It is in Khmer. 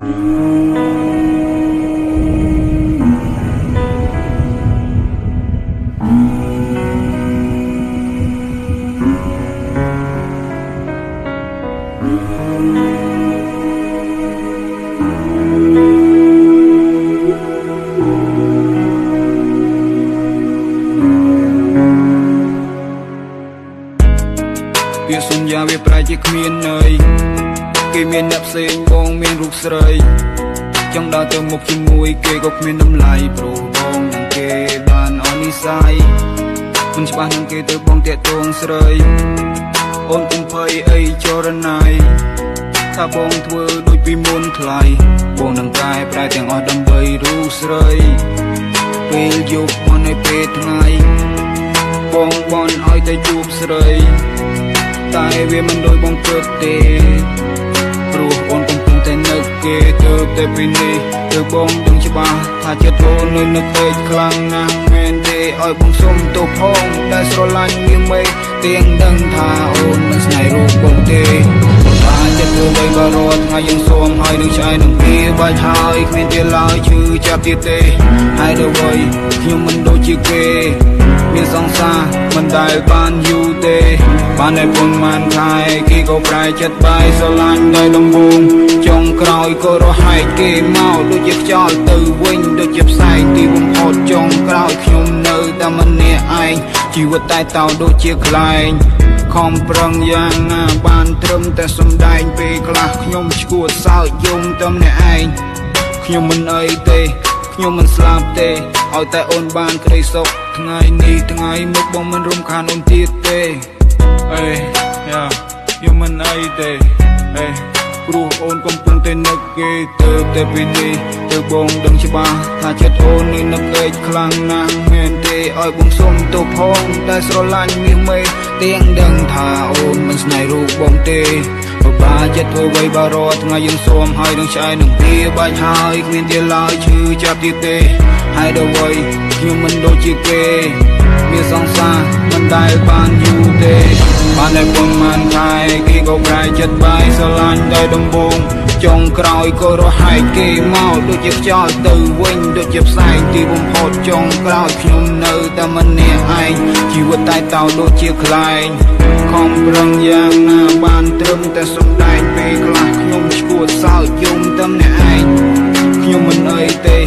វាសន្យាវាប្រែជាគ្មានន័យគេមានអ្នកផ្សេងបងមានរូបស្រីចង់ដើរទៅមុខជាមួយគេក៏គ្មានតម្លៃព្រោះបងនឹងគេបានអស់និស្ស័យមិនច្បាស់នឹងគេទៅបងតាក់ទងស្រីអូនគុំភ័យអីចរណៃថាបងធ្វើដូចពីមុនថ្លៃបងនឹងកែប្រែទាំងអស់ដើម្បីរូបស្រីពេលយប់មកនៅពេលថ្ងៃបងបន់ឲ្យតែជួបស្រីតែវាមិនដូចបងគិតទេព្រោះអូនកំពុងតែនឹកគេទៅតែពីនេះទៅបងដឹងច្បាស់ថាចិត្តអូននៅនឹកពេកខ្លាំងណាស់មែនទេឲ្យបងសុំទោសផងដែលស្រឡាញ់នាងមេទៀងដឹងថាអូនមិនស្នេហ៍រូបបងទេថាចិត្តធ្វើអ្វីក៏រត់ថ្ងៃយើងសូមឲ្យនឹងឆ្អែតនឹងគេបាច់ហើយគ្មានទេឡើយឈឺចាប់ទៀតទេហើយដល់វ័យខ្ញុំមិនដូចជាគេមានសង្សារមិនដែលបានយូរទេបានតែប៉ុន្មានខែគេក៏ប្រែចិត្តបាយស្រឡាញ់ដោយដំបូងចុងក្រោយក៏រហែកគេមកដូចជាខ្យល់ទៅវិញដូចជាផ្សែងទីបំផុតចុងក្រោយខ្ញុំនៅតែម្នាក់ឯងជីវិតតែតោដូចជាខ្លែងខំប្រឹងយ៉ាងណាបានត្រឹមតែសំដែងពេលខ្លះខ្ញុំឈួតសើចយំតែម្នាក់ឯងខ្ញុំមិនអីទេខ្ញុំមិនស្លាប់ទេឲ្យតែអូនបានក្តីសុខថ្ងៃនេះថ្ងៃមុខបងមិនរំខានអូនទៀតទេអេយ៉ាខ្ញុំមិនអីទេអេព្រោះអូនកំពុងតែនឹកគេទៅតែពីនេះទៅបងដឹងច្បាស់ថាចិត្តអូននៅនឹកគេខ្លាំងណាស់មែនទេឲ្យបងសុំទោសផងតែស្រឡាញ់មាសមេទៀងដឹងថាអូនមិនស្នេហ៍រូបបងទេបាចិត្តធ្វើអ្វីបារត់ថ្ងៃយើងសូមឲ្យនឹងឆ្អែតនឹងវាបាច់ហើយគ្មានទេឡើយឈឺចាប់ទៀតទេហើយដល់វ័យខ្ញុំមិនដូចជាគេមានសង្សារមិនដែលបានយូរទេបានតែប៉ុន្មានខែគេក៏ប្រែចិត្តបាយស្រឡាញ់ដោយដំបូងចុងក្រោយក៏រហែកគេមកដូចជាខ្យល់ទៅវិញដូចជាផ្សែងទីបំផុតចុងក្រោយខ្ញុំនៅតែម្នាក់ឯងជីវិតតែតោដូចជាខ្លែងខំប្រឹងយ៉ាងណាបានត្រឹមតែសំដែងពេលខ្លះខ្ញុំឈួតសើចយំតែម្នាក់ឯងខ្ញុំមិនអីទេ